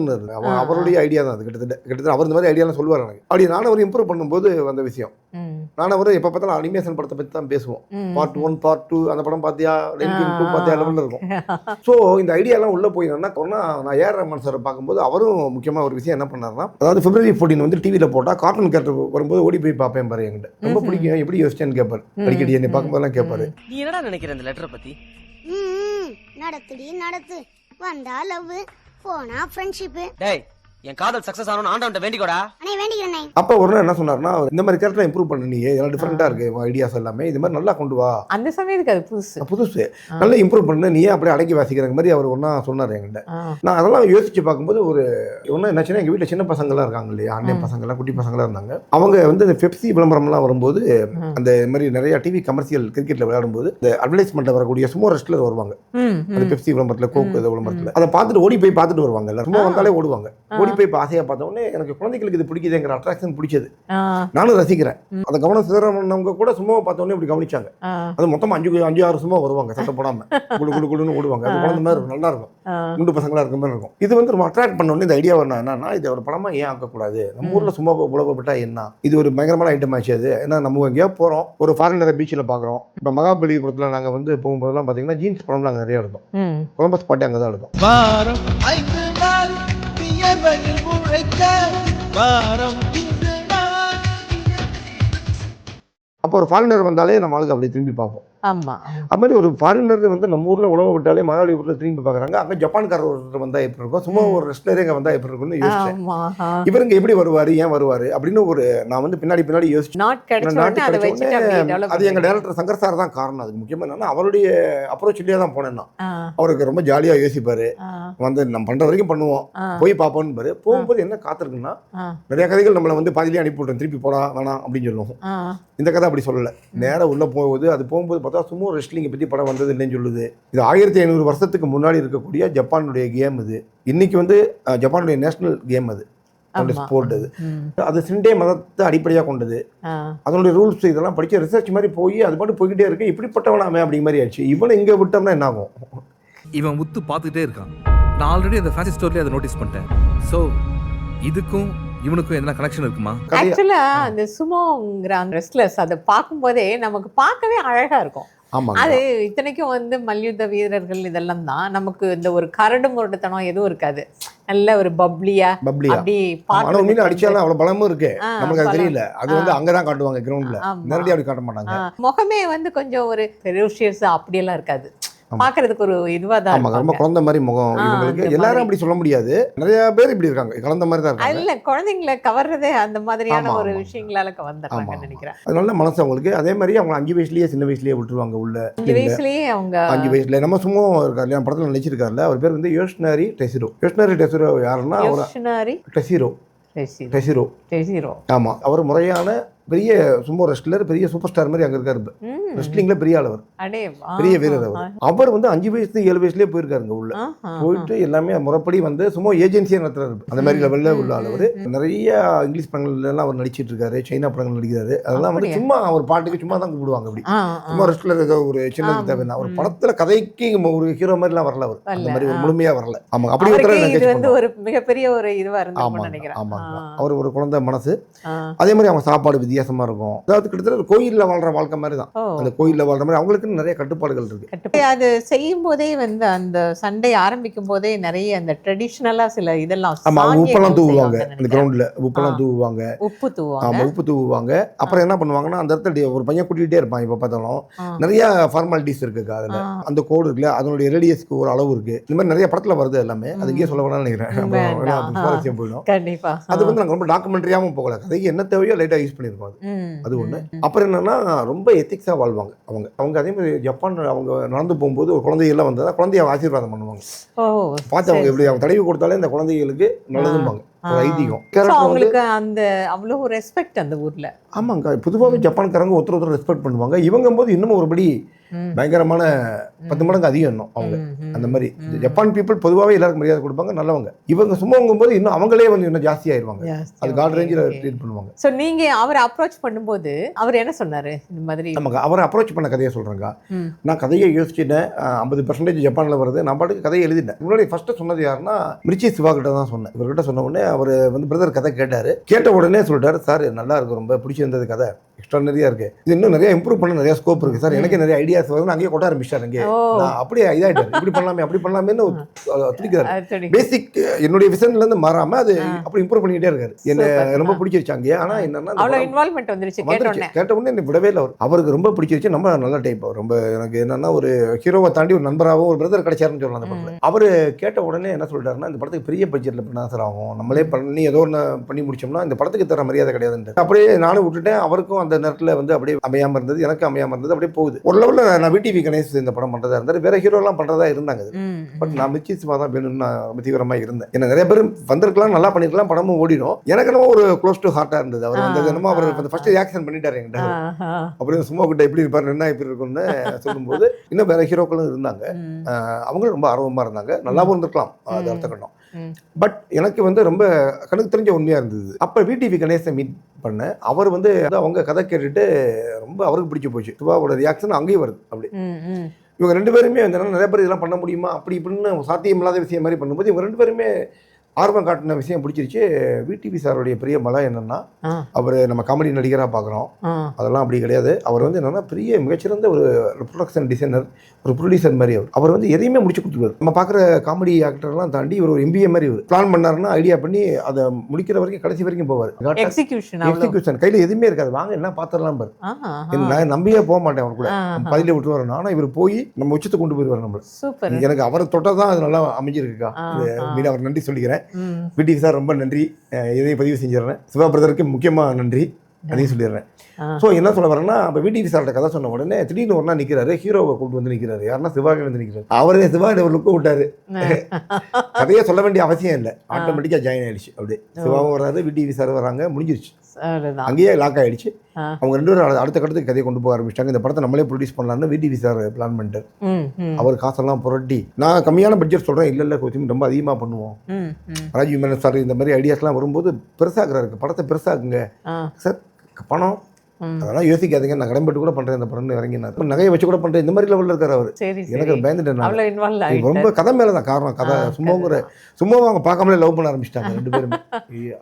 அவருடைய ஐடியா தான் அது. கிட்டத்தட்ட அவர் இந்த மாதிரி ஐடியாலாம் சொல்லுவார் எனக்கு. அப்படி நானும் அவர் இம்ப்ரூவ் பண்ணும்போது வந்த விஷயம். நானும் அவர் எப்போ பார்த்தாலும் அனிமேஷன் படத்தை பற்றி தான் பேசுவோம். பார்ட் 1 பார்ட் 2 அந்த படம் பார்த்தியா, 2 பார்த்தியா லெவலில் இருக்கும். ஸோ இந்த ஐடியாலாம் உள்ளே போயிருந்தேன்னா நான் ஏஆர் ரஹ்மான் சாரை பார்க்கும்போது அவரும் முக்கியமாக ஒரு விஷயம் என்ன பண்ணார்னா, அதாவது February 14 வந்து டிவியில் போட்டால் கார்ட்டூன் கேரக்டர் வரும்போது ஓடி போய் பார்ப்பேன் பாரு, என்கிட்ட ரொம்ப பிடிக்கும், எப்படி யோசிச்சேன்னு கேட்பார். அடிக்கடி என்னை பார்க்கும்போதெல்லாம் கேட்பாரு, நீ என்னடா நினைக்கிற இந்த லெட்டரை பற்றி? நடத்துடி நடத்து. வந்தா லவ், போனா ஃப்ரெண்ட்ஷிப். டேய் என் காதல் சக்சஸ் ஆகணும்னு ஆண்டவன்ட்ட வேண்டிக்கோடா. அப்போ ஒரு நாள் என்ன சொன்னார்னா, இந்த மாதிரி கேரக்டர் இம்ப்ரூவ் பண்ண நீ, இதெல்லாம் டிஃப்ரெண்ட்டாக இருக்கு ஐடியாஸ் எல்லாமே, இது மாதிரி நல்லா கொண்டு வா. அந்த சமயத்துக்கு அது புதுசு நல்லா இம்ப்ரூவ் பண்ணு, நீ அப்படியே அடக்கி வாசிக்கிற மாதிரி அவர் ஒன்றா சொன்னார் என்கிட்ட. நான் அதெல்லாம் யோசிச்சு பார்க்கும்போது ஒரு ஒன்றும் என்னாச்சுன்னா, எங்கள் வீட்டில் சின்ன பசங்களாம் இருக்காங்க இல்லையா, அண்ணன் பசங்கள்லாம் குட்டி பசங்களாம் இருந்தாங்க. அவங்க வந்து இந்த பெப்சி விளம்பரம்லாம் வரும்போது, அந்த மாதிரி நிறைய டிவி கமர்ஷியல் கிரிக்கெட்டில் விளையாடும்போது இந்த அட்வர்டைஸ்மெண்ட்டில் வரக்கூடிய சுமோ ரெஸ்லர் வருவாங்க. அந்த பெப்சி விளம்பரத்தில், கோக் விளம்பரத்தில் அதை பார்த்துட்டு ஓடி போய் பார்த்துட்டு வருவாங்க. எல்லாம் சும்மா வந்தாலே ஓடுவாங்க. ஓடி போய் ஆசையாக பார்த்தோன்னே எனக்கு குழந்தைகளுக்கு இது பிடிக்குதுங்கிற அட்ராக்ஷன் பிடிச்சது. நானும் ரசிக்கிறேன். அந்த கவனம் சிதறவங்க கூட சும்மாவை பார்த்தோன்னே இப்படி கவனிச்சாங்க. அது மொத்தமாக 5-6 சும்மா வருவாங்க, சட்டை போடாமல் குழு குழு குழுன்னு ஓடுவாங்க. அது குழந்தை மாதிரி இருக்கும், நல்லா இருக்கும், குண்டு பசங்களாக இருக்க மாதிரி இருக்கும். இது வந்து ரொம்ப அட்ராக்ட் பண்ணோன்னே இந்த ஐடியா வரணும் என்னன்னா, இது ஒரு படமாக ஏன் ஆக்கக்கூடாது, நம்ம ஊரில் சும்மா உலகப்பட்டா என்ன, இது ஒரு பயங்கரமான ஐட்டம் ஆச்சு. அது ஏன்னா நம்ம எங்கேயோ போகிறோம், ஒரு ஃபாரினர் பீச்சில் பார்க்குறோம். இப்போ மகாபலிபுரத்தில் நாங்கள் வந்து போகும்போதெல்லாம் பார்த்தீங்கன்னா ஜீன்ஸ் படம் நாங்கள் நிறைய எடுத்தோம். கொலம்பஸ் பாட்டி அங்கே தான் எடுத்தோம். அப்போ ஒரு ஃபாரினர் வந்தாலே நம்ம ஆளுக்கு அப்படியே திரும்பி பார்ப்போம். அது மாதிரி ஒரு ஃபாரினர் வந்து நம்ம ஊரில் உழவு விட்டாலே மகாபலிபுரத்தில் திரும்பி பார்க்குறாங்க. அங்கே ஜப்பான்காரர் ஒருத்தர் வந்தால் எப்படி இருக்கும், சும்மா ஒரு ரெஸ்லரே இங்கே வந்தால் எப்படி இருக்கும்னு யோசிச்சேன். இவருங்க எப்படி வருவார், ஏன் வருவார் அப்படின்னு ஒரு நான் வந்து பின்னாடி யோசிச்சேன். அது எங்கள் டைரக்டர் சங்கர் சார் தான் காரணம். அதுக்கு முக்கியமாக என்னன்னா, அவருடைய அப்ரோச்லேயே தான் போனேன்னா, அவருக்கு ரொம்ப ஜாலியாக யோசிப்பார். வந்து நம்ம பண்ணுற வரைக்கும் பண்ணுவோம், போய் பார்ப்போம்னு பாரு. போகும்போது என்ன காத்திருக்குன்னா, நிறைய கதைகள் நம்மளை வந்து பாதியிலே அனுப்பி விட்டோம், திருப்பி போடா வேணாம் அப்படின்னு சொல்லுவோம். இந்த கதை அப்படி சொல்லலை. நேராக உள்ளே போகுது. அது போகும்போது பார்த்தா சும்மா ரெஸ்லிங்கை பற்றி படம் வந்தது இல்லைன்னு சொல்லுது. இது 1500 வருஷத்துக்கு முன்னாடி இருக்கக்கூடிய ஜப்பானுடைய கேம். இது இன்னைக்கு வந்து ஜப்பானுடைய நேஷனல் கேம். அது அதோடைய ஸ்போர்ட். அது சிண்டே மதத்தை அடிப்படையாக கொண்டது. அதனுடைய ரூல்ஸ் இதெல்லாம் படித்த ரிசர்ச் மாதிரி போய் அது மட்டும் போய்கிட்டே இருக்கு. இப்படிப்பட்டவனாமே அப்படிங்கிற மாதிரி ஆயிடுச்சு. இவனை இங்கே விட்டோம்னா என்ன ஆகும்? இவன் முத்து பார்த்துக்கிட்டே இருக்கான். நான் ஆல்ரெடி அந்த ஃபேன்சி ஸ்டோர்லேயே அதை நோட்டீஸ் பண்ணிட்டேன். ஸோ இதுக்கும் இவனுக்கும் எதனா கனெக்ஷன் இருக்குமா? ஆக்சுவலா அந்த சுமோங்கிற அந்த ரெஸ்லர்ஸ் அதை பார்க்கும்போதே நமக்கு பார்க்கவே அழகா இருக்கும். அது இத்தனைக்கும் வந்து மல்யுத்த வீரர்கள் இதெல்லாம் தான். நமக்கு இந்த ஒரு கரடு முரட்டுத்தனம் எதுவும் இருக்காது. நல்ல ஒரு பப்ளியா அப்படி பார்க்கணும். அடிச்சாலும் அவ்வளவு பலமும் இருக்கு, நமக்கு அது தெரியல. அது வந்து அங்கதான் காட்டுவாங்க, கிரவுண்ட்ல நேரடியாக அப்படி காட்ட மாட்டாங்க. முகமே வந்து கொஞ்சம் ஒரு ஃபெரோஷியஸ் அப்படியெல்லாம் இருக்காது. பாக்குறதுக்கு ஒரு இதுவா தான் ரொம்ப குழந்தை மாதிரி முகம். இவங்களுக்கு எல்லாரும் அப்படி சொல்ல முடியாது, நிறைய பேர் இப்படி இருக்காங்க, கலந்த மாதிரி தான் இருக்காங்க. இல்ல குழந்தைங்களை கவர்றதே அந்த மாதிரியான ஒரு விஷயங்களால கவர்ந்துறாங்கன்னு நினைக்கிறேன். அதனால மனசு அவங்களுக்கு. அதே மாதிரி அவங்க 5 வயசுலயே சின்ன வயசுலயே விட்டுருவாங்க உள்ள. 5 வயசுலயே அவங்க 5 வயசுல நம்ம சும்மா இருக்காரு படத்துல நினைச்சிருக்காருல. அவர் பேர் வந்து யோஷினரி டெசிரோ. யோஷினரி டெசிரோ யாருன்னா, டெசிரோ. ஆமா, அவர் முறையான பெரிய சும்மா ரெஸ்லர், பெரிய சூப்பர் ஸ்டார் மாதிரி அங்க இருக்காரு. ரெஸ்லிங்ல பெரிய ஆளவர், பெரிய வீரர் அவர். அவர் வந்து 5 வயசு 7 வயசுலயே போயிருக்காருங்க உள்ள. போயிட்டு எல்லாமே முறைப்படி வந்து சும்மா ஏஜென்சியா நடத்துறாரு. அந்த மாதிரி லெவல்ல உள்ள ஆளவர். நிறைய இங்கிலீஷ் படங்கள்ல எல்லாம் அவர் நடிச்சிட்டு இருக்காரு, சைனா படங்கள் நடிக்கிறாரு. அதெல்லாம் வந்து சும்மா அவர் பாட்டுக்கு சும்மா தான் கூப்பிடுவாங்க. அப்படி சும்மா ரெஸ்லர் ஒரு சின்ன தேவைன்னா, ஒரு படத்துல கதைக்கு ஒரு ஹீரோ மாதிரி எல்லாம் வரல அவர். அந்த மாதிரி ஒரு முழுமையா வரல. ஆமா, அப்படி ஒரு மிகப்பெரிய ஒரு இதுவா இருந்தாருன்னு நினைக்கிறேன். ஆமா, அவர் ஒரு குழந்தை மனசு. அதே மாதிரி அவங்க சாப்பாடு வித்தியாசமா இருக்கும். அதாவது கிட்டத்தட்ட கோயில்ல வாழ்ற வாழ்க்கை மாதிரி தான். அந்த கோயில்ல வாழ்ற மாதிரி அவங்களுக்கு நிறைய கட்டுப்பாடுகள் இருக்கு. அது செய்யும் போதே வந்து அந்த சண்டை ஆரம்பிக்கும் போதே நிறைய அந்த ட்ரெடிஷனலா சில இதெல்லாம் உப்பெல்லாம் தூவுவாங்க. அந்த கிரவுண்ட்ல உப்பெல்லாம் தூவுவாங்க, உப்பு தூவுவாங்க. அப்புறம் என்ன பண்ணுவாங்கன்னா, அந்த இடத்துல ஒரு பையன் கூட்டிகிட்டே இருப்பான். இப்ப பார்த்தாலும் நிறைய ஃபார்மாலிட்டிஸ் இருக்கு அதுல. அந்த கோடு இருக்குல்ல, அதனுடைய ரேடியஸ்க்கு ஒரு அளவு இருக்கு. இந்த மாதிரி நிறைய படத்துல வருது எல்லாமே. அது இங்கே சொல்ல வேணாம்னு நினைக்கிறேன். போயிடும். அது வந்து நாங்க ரொம்ப டாக்குமெண்ட்ரியாவும் போகல, கதைக்கு என்ன தேவையோ லைட்டா யூஸ் பண்ணிருக்கோம். அது ஒண்ணு. அப்புறம் என்னன்னா, ரொம்ப எத்திக்ஸா வாழ்வாங்க அவங்க. அதே மாதிரி ஜப்பான் அவங்க நடந்து போகும்போது ஒரு குழந்தைகள் வந்தா குழந்தைய ஆசீர்வாதம் பண்ணுவாங்க. பார்த்து அவங்க எப்படி அவங்க தடவி கொடுத்தாலே இந்த குழந்தைகளுக்கு நல்லதும்பாங்க. ஐதீகம். அவங்களுக்கு அந்த அவ்வளவு ரெஸ்பெக்ட் அந்த ஊர்ல. ஆமாங்க, பொதுவாகவே ஜப்பான்காரங்க ஒருத்தர் ரெஸ்பெக்ட் பண்ணுவாங்க. இவங்க போது இன்னும் ஒருபடி பயங்கரமான 10 மடங்கு அதிகம் இன்னும் அவங்க. அந்த மாதிரி ஜப்பான் பீப்புள் பொதுவாகவே எல்லாருக்கும் மரியாதை கொடுப்பாங்க, நல்லவங்க. இவங்க சும்மாங்கும் போது இன்னும் அவங்களே வந்து இன்னும் ஜாஸ்தி ஆயிடுவாங்க. அது காட் ரேஞ்சில் ட்ரீட் பண்ணுவாங்க. ஸோ நீங்க அவரை அப்ரோச் பண்ணும்போது அவர் என்ன சொன்னாரு? இந்த மாதிரி ஆமாங்க, அவரை அப்ரோச் பண்ண கதையை சொல்றேங்க. நான் கதையை யோசிச்சுட்டேன். 50% ஜப்பான்ல வருது. நான் பாட்டுக்கு கதையை எழுதிட்டேன். முன்னாடி ஃபர்ஸ்ட் சொன்னது யாருன்னா, மிர்ச்சி சிவா கிட்ட தான் சொன்னேன். இவர்கிட்ட சொன்ன உடனே அவர் வந்து பிரதர் கதை கேட்டாரு. கேட்ட உடனே சொல்லிட்டாரு, சார் நல்லா இருக்கு, ரொம்ப பிடிச்சிருந்தது கதை, எக்ஸ்ட்ரானரியா இருக்கு, இது இன்னும் நிறைய இம்ப்ரூவ் பண்ண நிறைய ஸ்கோப் இருக்கு சார், எனக்கு நிறைய ஐடியா ஐடியாஸ் வரும் அங்கேயே கொட்ட ஆரம்பிச்சிட்டாரு. அங்கே ஓ. நான் அப்படியே இதாயிட்டாரு, இப்படி பண்ணலாமே அப்படி பண்ணலாமேன்னு திரிக்கிறாரு. அது சரி. பேசிக் என்னுடைய விசன்லேருந்து மாறாம அது ஆ. அப்படி இம்ப்ரூவ் பண்ணிக்கிட்டே இருக்காரு. என்ன Super. ரொம்ப பிடிச்சிருச்சு அங்கேயே. ஆனால் என்னன்னா அந்த அவ்வளோ படம் இன்வால்மெண்ட் வந்துருச்சு கேட்டோன்னே. கேட்ட உடனே எனக்கு விடவே இல்லை. அவருக்கு ரொம்ப பிடிச்சிருச்சு. நம்ம நல்ல டைப். ரொம்ப எனக்கு என்னன்னா ஒரு ஹீரோவை தாண்டி ஒரு நண்பராகவும் ஒரு பிரதர் கிடைச்சாருன்னு சொல்லலாம் அந்த படத்தில். அவர் கேட்ட உடனே என்ன சொல்லிட்டாருன்னா, இந்த படத்துக்கு பெரிய பட்ஜெட்டில் பண்ணா சார் ஆகும், நம்மளே பண்ணி ஏதோ ஒன்று பண்ணி முடிச்சோம்னா இந்த படத்துக்கு தர மரியாதை கிடையாதுன்ட்டு அப்படியே நானும் விட்டுட்டேன். அவருக்கும் அந்த நேரத்தில் வந்து அப்படியே அமையாமல் இருந்தது, எனக்கு அமையாமல் இருந்தது, அப்படியே போகுது. ஒரு லெவலில் நான் விடிவி கணேஷ் இந்த படம் பண்ணுறதா இருந்தார், வேற ஹீரோலாம் பண்ணுறதா இருந்தாங்க. பட் நான் மிர்ச்சி சிவா தான் வேணும்னு நான் ரொம்ப தீவிரமாக இருந்தேன். ஏன்னா நிறைய பேர் வந்திருக்கலாம், நல்லா பண்ணிருக்கலாம், படமும் ஓடிடும். எனக்கு என்னமோ ஒரு க்ளோஸ் டு ஹார்ட்டாக இருந்தது. அவர் வந்து என்னமோ அவர் ஃபர்ஸ்ட் ரியாக்ஷன் பண்ணிட்டாரு என்கிட்ட. அப்புறம் சும்மா கிட்ட எப்படி இருப்பார் என்ன இப்படி இருக்குன்னு சொல்லும்போது இன்னும் வேற ஹீரோக்களும் இருந்தாங்க. அவங்களும் ரொம்ப ஆர்வமாக இருந்தாங்க, நல்லாவும் இருந்திருக்கலாம் அது அடுத்த கட்டம். பட் எனக்கு வந்து ரொம்ப கணக்கு தெரிஞ்ச உண்மையாக இருந்தது. அப்போ விடிவி கணேசை மீட் பண்ணேன். அவர் வந்து அவங்க கதை கேட்டுட்டு ரொம்ப அவருக்கு பிடிச்சி போச்சு. சிவாவோட ரியாக்ஷன் அங்கேயும் வருது. அப்படி இவங்க ரெண்டு பேருமே வந்து நிறைய பேர் இதெல்லாம் பண்ண முடியுமா அப்படி இப்படின்னு சாத்தியம் இல்லாத விஷயம் மாதிரி பண்ணும்போது இவங்க ரெண்டு பேருமே ஆர்வம் காட்டின விஷயம் பிடிச்சிருச்சு. விடிவி சாருடைய பெரிய பலம் என்னன்னா, அவர் நம்ம காமெடி நடிகராக பார்க்குறோம், அதெல்லாம் அப்படி கிடையாது. அவர் வந்து என்னன்னா பெரிய மிகச்சிறந்த ஒரு ப்ரொடக்ஷன் டிசைனர், ஒரு ப்ரொடியூசர் மாதிரி. அவர் வந்து எதையுமே முடிச்சு கொடுத்துருவார். நம்ம பார்க்குற காமெடி ஆக்டர்லாம் தாண்டி இவர் ஒரு MBA மாதிரி. இவர் பிளான் பண்ணாருன்னா ஐடியா பண்ணி அதை முடிக்கிற வரைக்கும் கடைசி வரைக்கும் போவார். எக்ஸிக்யூஷன் கையில் எதுவுமே இருக்காது. வாங்க என்ன பார்த்துடலாம் பாரு, நான் நம்பியே போக மாட்டேன் அவர் கூட, பதில விட்டுருவார். ஆனால் இவர் போய் நம்ம உச்சத்தை கொண்டு போயிடுவார் நம்மள. எனக்கு அவரை தொட்டால் தான் அது நல்லா அமைஞ்சிருக்குக்கா. மீன் அவர் நன்றி சொல்லிக்கிறேன். விடிவி சார் ரொம்ப நன்றி, இதையும் பதிவு செஞ்சிடறேன். சிவா பிரதருக்கு முக்கியமாக நன்றி, அதையும் சொல்லிடுறேன். ஸோ என்ன சொல்ல வரேன்னா, அப்போ விடிவி சார்கிட்ட கதை சொன்ன உடனே திடீர்னு ஒரு நாள் நிற்கிறாரு, ஹீரோவை கூப்பிட்டு வந்து நிற்கிறாரு. யாருன்னா சிவாகி வந்து நிற்கிறாரு. அவரே சிவாகிட்ட ஒரு லுக்கு விட்டாரு. கதையை சொல்ல வேண்டிய அவசியம் இல்லை, ஆட்டோமேட்டிக்காக ஜாயின் ஆயிடுச்சு. அப்படியே சிவாவும் வராது, விடிவி சார் வராங்க, முடிஞ்சிருச்சு. அங்கேயே லாக் ஆயிடுச்சு. அவங்க ரெண்டு பேரும் அடுத்த கட்டத்துக்கு கதையை கொண்டு போக ஆரம்பிச்சிட்டாங்க. இந்த படத்தை நம்மளே ப்ரொடியூஸ் பண்ணலான்னு விடிவி சார் பிளான் பண்ணிட்டார். அவர் காசெல்லாம் புரட்டி, நான் கம்மியான பட்ஜெட் சொல்கிறேன், இல்லை கொஞ்சம் ரொம்ப அதிகமாக பண்ணுவோம். ராஜீவ் மேனன் சார் இந்த மாதிரி ஐடியாஸ்லாம் வரும்போது பெருசாக்குறாரு, படத்தை பெருசாக்குங்க சார், பணம் அதெல்லாம் யோசிக்காதீங்க, நான் கடன்பட்டு கூட பண்ணுறேன் இந்த படம் இறங்கினார், நகையை வச்சு கூட பண்ணுறேன், இந்த மாதிரி லெவலில் இருக்கார் அவர். எனக்கு பயந்துட்டேன். ரொம்ப கதை மேலே தான் காரணம். கதை சும்மா அவங்க பார்க்காமலே லவ் பண்ண ஆரம்பிச்சிட்டாங்க ரெண்டு பேருமே.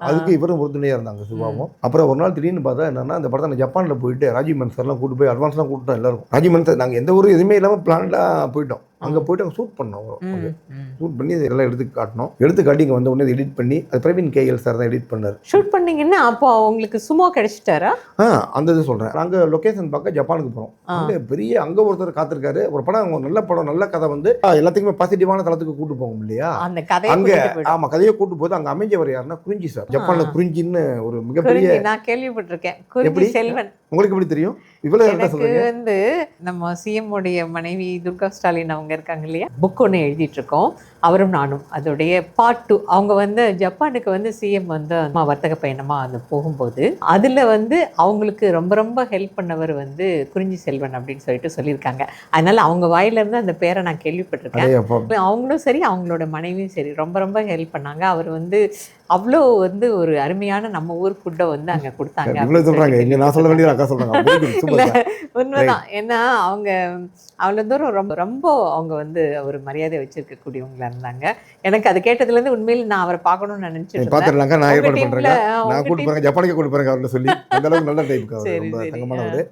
அதுக்கு இவரும் உறுதுணையாக இருந்தாங்க சிவாவும். அப்புறம் ஒரு நாள் திடீர்னு பார்த்தா என்னன்னா, அந்த படத்தை நான் ஜப்பானில் போயிட்டு ராஜீவ் மேனன் சார்லாம் கூட்டு போய் அட்வான்ஸ்லாம் கூப்பிட்டோம் எல்லாருக்கும். ராஜீவ் மேனன் சார் நாங்கள் எந்த ஒரு எதுவுமே இல்லாமல் பிளான்டாக போயிட்டோம். அங்கே போய்ட்டு அங்கே ஷூட் பண்ணோம். ஷூட் பண்ணி எல்லாம் எடுத்து காட்டணும். எடுத்து காட்டி இங்கே வந்த உடனே எடிட் பண்ணி, அது பிரவீன் KL சார் தான் எடிட் பண்ணார். ஷூட் பண்ணீங்கன்னா அப்போ உங்களுக்கு சும்மா கிடைச்சிட்டாரா? அந்த இது சொல்கிறேன். நாங்கள் லொக்கேஷன் பார்க்க ஜப்பானுக்கு போகிறோம். அங்கே பெரிய அங்கே ஒருத்தர் காத்திருக்காரு. ஒரு படம் நல்ல படம் நல்ல கதை வந்து எல்லாத்துக்குமே பாசிட்டிவான தளத்துக்கு கூட்டு போகும் இல்லையா, அந்த கதையை அங்கே. ஆமாம், கதையை கூட்டு போது அங்கே அமைஞ்சவர் யாருன்னா குறிஞ்சி சார். ஜப்பானில் குறிஞ்சின்னு ஒரு மிகப்பெரிய, நான் கேள்விப்பட்டிருக்கேன். குறிஞ்சி செல்வன். உங்களுக்கு எப்படி தெரியும்? இவ்வளவு வந்து நம்ம CM உடைய மனைவி துர்கா ஸ்டாலின் அவங்க இருக்காங்க இல்லையா, புக் ஒன்று எழுதிட்டு இருக்கோம் அவரும் நானும். அதோடைய பார்ட் 2. அவங்க வந்து ஜப்பானுக்கு வந்து CM வந்து வர்த்தக பயணமா அது போகும்போது அதுல வந்து அவங்களுக்கு ரொம்ப ரொம்ப ஹெல்ப் பண்ணவர் வந்து குறிஞ்சி செல்வன் அப்படின்னு சொல்லிட்டு சொல்லியிருக்காங்க. அதனால அவங்க வாயில இருந்து அந்த பேரை நான் கேள்விப்பட்டிருக்கேன். அவங்களும் சரி அவங்களோட மனைவியும் சரி ரொம்ப ரொம்ப ஹெல்ப் பண்ணாங்க. அவர் வந்து அவ்வளோ வந்து ஒரு அருமையான நம்ம ஊர் ஃபுட்டை வந்து அங்கே கொடுத்தாங்க. உண்மைதான். ஏன்னா அவங்க அவ்வளோ தூரம் ரொம்ப ரொம்ப அவங்க வந்து ஒரு மரியாதை வச்சிருக்கக்கூடியவங்களா இருந்தாங்க. எனக்கு அது கேட்டதுலேருந்து உண்மையில் நான் அவரை பார்க்கணும்னு நினைச்சிட்டு பார்த்துருலாங்க. நான் ஏற்பாடு பண்ணுறேன், நான் கூட்டு போகிறேன், ஜப்பானுக்கு கூட்டு போகிறேன் அவர்கிட்ட சொல்லி. அந்த அளவுக்கு நல்ல டைப்புக்கு அவர், ரொம்ப தங்கமானவர்.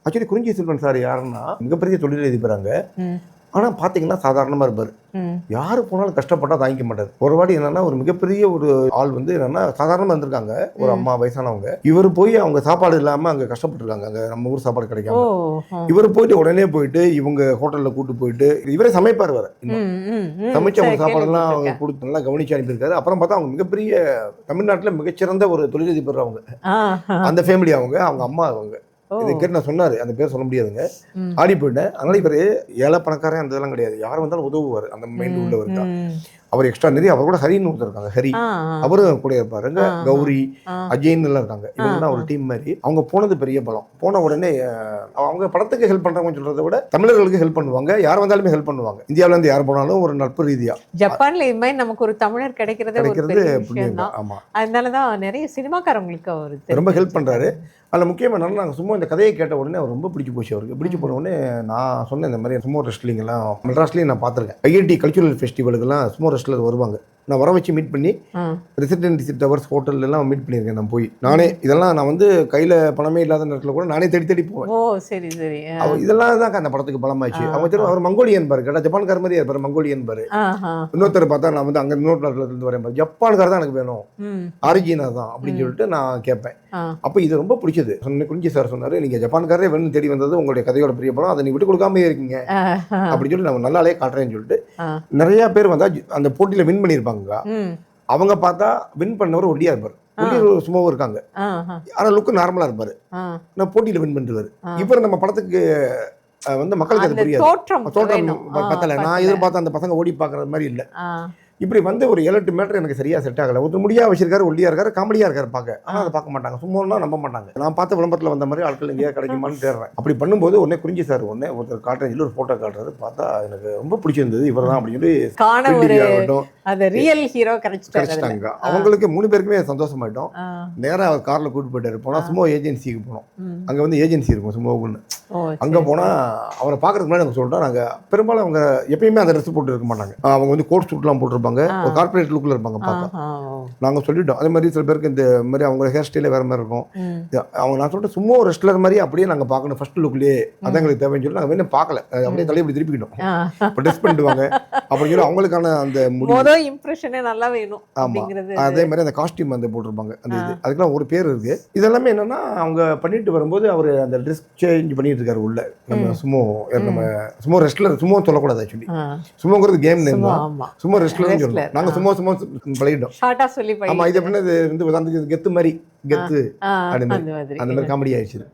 ஆக்சுவலி குறிஞ்சி செல்வன் சார் யாருன்னா மிகப்பெரிய தொழிலதிபராங்க. ஆனால் பார்த்தீங்கன்னா சாதாரணமாக இருப்பார். யார் போனாலும் கஷ்டப்பட்டால் தாங்கிக்க மாட்டார். ஒரு வாட்டி என்னன்னா, ஒரு மிகப்பெரிய ஒரு ஆள் வந்து என்னன்னா சாதாரணமாக இருந்திருக்காங்க, ஒரு அம்மா வயசானவங்க. இவர் போய் அவங்க சாப்பாடு இல்லாமல் அங்கே கஷ்டப்பட்டுருக்காங்க, அங்கே நம்ம ஊர் சாப்பாடு கிடைக்காம. இவர் போயிட்டு உடனே போயிட்டு இவங்க ஹோட்டலில் கூட்டு போயிட்டு இவரே சமைப்பார். வர சமைச்சு அவங்க சாப்பாடுலாம் அவங்க கொடுத்து நல்லா கவனிச்சு அனுப்பியிருக்காரு. அப்புறம் பார்த்தா அவங்க மிகப்பெரிய தமிழ்நாட்டில் மிகச்சிறந்த ஒரு தொழிலதிபர் அவங்க. அந்த ஃபேமிலி அவங்க அம்மா அவங்க. இதை கேட்டு நான் சொன்னார், அந்த பேர் சொல்ல முடியாதுங்க, ஆடி போயிட்டேன். அதனால இவர் ஏழை பணக்காரன் அந்த இதெல்லாம் கிடையாது, யார் வந்தாலும் உதவுவார், அந்த மைண்ட் உள்ளவர் தான். அவர் எக்ஸ்ட்ரா நிறைய, அவர் கூட ஹரின்னு ஒருத்தர் இருக்காங்க, ஹரி அவரும் கூட இருப்பாருங்க, கௌரி அஜய்ன்னு எல்லாம் இருக்காங்க. இவங்க ஒரு டீம் மாதிரி. அவங்க போனது பெரிய பலம். போன உடனே அவங்க படத்துக்கு ஹெல்ப் பண்றவங்க சொல்றதை விட தமிழர்களுக்கு ஹெல்ப் பண்ணுவாங்க, யார் வந்தாலுமே ஹெல்ப் பண்ணுவாங்க. இந்தியாவில இருந்து யார் போனாலும் ஒரு நட்பு ரீதியா. ஜப்பான்ல இது மாதிரி நமக்கு ஒரு தமிழர் கிடைக்கிறது புண்ணியம் தான். ஆமா, அதனாலதான் நிறைய சினிமாக்காரங்களுக்கு அவர் ரொம்ப ஹெல்ப் பண்றாரு. அதில் முக்கியமாக என்னன்னா, நாங்கள் சும்மா இந்த கதையை கேட்ட உடனே அவர் ரொம்ப பிடிச்சி போச்சு. அவருக்கு பிடிச்சி போன உடனே நான் சொன்னேன், இந்த மாதிரி சுமோ ரெஸ்ட்லிங்கெல்லாம் மெட்ராஸ்லேயும் நான் பார்த்துருக்கேன். IIT கல்ச்சுரல் ஃபெஸ்டிவலுக்கெல்லாம் சுமோ ரெஸ்ட்லர் வருவாங்க. நான் வர வச்சு மீட் பண்ணி ஆ. ரெசிடென்சி டவர்ஸ் ஹோட்டல்லாம் மீட் பண்ணியிருக்கேன். நான் போய் நானே இதெல்லாம் நான் வந்து கையில் பணமே இல்லாத நேரத்தில் கூட நானே தேடி தேடி போவேன். ஓ சரி சரி. இதெல்லாம் தான் அந்த படத்துக்கு பலமாச்சு. அவங்க தெரியும் அவர் மங்கோலியன் பாரு, கேட்டால் ஜப்பான்கார மாதிரியே இருப்பார், மங்கோலியன் பாரு. இன்னொருத்தர் பார்த்தா நான் வந்து அங்கே இன்னொரு நாட்டிலேருந்து வரேன் பாரு, ஜப்பான்கார தான் எனக்கு வேணும், ஆரிஜினா தான் அப்படின்னு சொல்லிட்டு நான் கேட்பேன். அப்போ இது ரொம்ப பிடிச்சது. குறிஞ்சி சார் சொன்னார், நீங்கள் ஜப்பான்காரே வேணும் தேடி வந்தது உங்களுடைய கதையோட பெரிய படம், அதை நீ விட்டு கொடுக்காம இருக்கீங்க அப்படின்னு சொல்லி நம்ம நல்லாலே காட்டுறேன்னு சொல்லிட்டு நிறைய பேர் வந்தா அந்த போட்டியில் வின் பண்ணியிருப்பாங்க. அவங்க பார்த்தா வின் பண்ணவர் ஒல்லியா இருப்பார், சும்மாவும் இருக்காங்க, ஆனா லுக்கு நார்மலா இருப்பாரு. நான் போட்டியில வின் பண்ணிடுவாரு. இவர் நம்ம படத்துக்கு வந்து மக்களுக்கு அது புரியாது, தோற்றம் பத்தல. நான் எதிர்பார்த்த அந்த பசங்க ஓடி பார்க்கறது மாதிரி இல்லை. இப்படி வந்து ஒரு 7-8 மேட்டர் எனக்கு சரியா செட் ஆகல. ஒரு முடியா வச்சிருக்காரு, ஒல்லியா இருக்காரு, காமெடியா இருக்காரு பார்க்க, ஆனா அதை பார்க்க மாட்டாங்க, சும்மா நம்ப மாட்டாங்க. நான் பார்த்த விளம்பரத்தில் வந்த மாதிரி ஆட்கள் எங்கேயா கிடைக்குமான்னு தேடுறேன். அப்படி பண்ணும்போது உடனே குறிஞ்சி சார் ஒருத்தர் காட்டுறேன் சொல்லி ஒரு போட்டோ காட்டுறாரு. பார்த்தா எனக்கு ரொம்ப பிடிச்சிருந்தது, இவர் தான் அப்படின்னு கிடைச்சிட்டாங்க. அவங்களுக்கு 3 பேருக்குமே சந்தோஷமாயிட்டோம். நேரா அவர் கார்ல கூட்டிட்டு போயிட்டாரு. போனா சும்மா ஏஜென்சிக்கு போனோம். அங்க வந்து ஏஜென்சி இருக்கும் சும்மாவுக்குன்னு. அங்க போனா அவரை பாக்குறதுக்கு முன்னாடி நாங்க சொல்லிட்டோம், நாங்க பெரும்பாலும் அவங்க எப்பயுமே அந்த ட்ரெஸ் போட்டு இருக்க மாட்டாங்க. அவங்க வந்து கோட் சூட்லாம் போட்டிருப்பாங்க, ஒரு கார்பரேட் லுக்ல இருப்பாங்க பார்த்தா. நாங்க சொல்லிட்டோம். அதே மாதிரி சில பேருக்கு இந்த மாதிரி அவங்க ஹேர் ஸ்டைலே வேற மாதிரி இருக்கும். அவங்க நான் சொல்லிட்டு சும்மா ஒரு ரெஸ்லர் மாதிரி அப்படியே நாங்க பார்க்கணும் ஃபர்ஸ்ட் லுக்லயே, அதான் எங்களுக்கு தேவைன்னு சொல்லி நாங்க வேணும் பார்க்கல, அப்படியே தலையை இப்படி திருப்பிக்கிட்டோம். இப்போ ட்ரெஸ் பண்ணிடுவாங்க அப்படின்னு சொல்லி அவங்களுக்கான அந்த இம்ப்ரெஷனே நல்லா வேணும். ஆமா, அதே மாதிரி அந்த காஸ்டியூம் வந்து போட்டிருப்பாங்க, அந்த இது அதுக்கெல்லாம் ஒரு பேர் இருக்கு. இதெல்லாமே என்னன்னா அவங்க பண்ணிட்டு வரும்போது அவர் அந்த ட்ரெஸ் சேஞ்ச் பண்ணிட்டு இருக்காரு உள்ள. நம்ம சும்மா ரெஸ்லர், சும்மா சொல்லக்கூடாது ஆக்சுவலி, சும்மாங்கிறது கேம் நேம் தான். சும்மா ரெஸ்லர் நாங்க சும்மா பழகிட்டோம். ஆமா, இது எப்படின்னா இது வந்து கெத்து மாதிரி, கெத்து அந்த மாதிரி காமெடி ஆயிடுச்சு.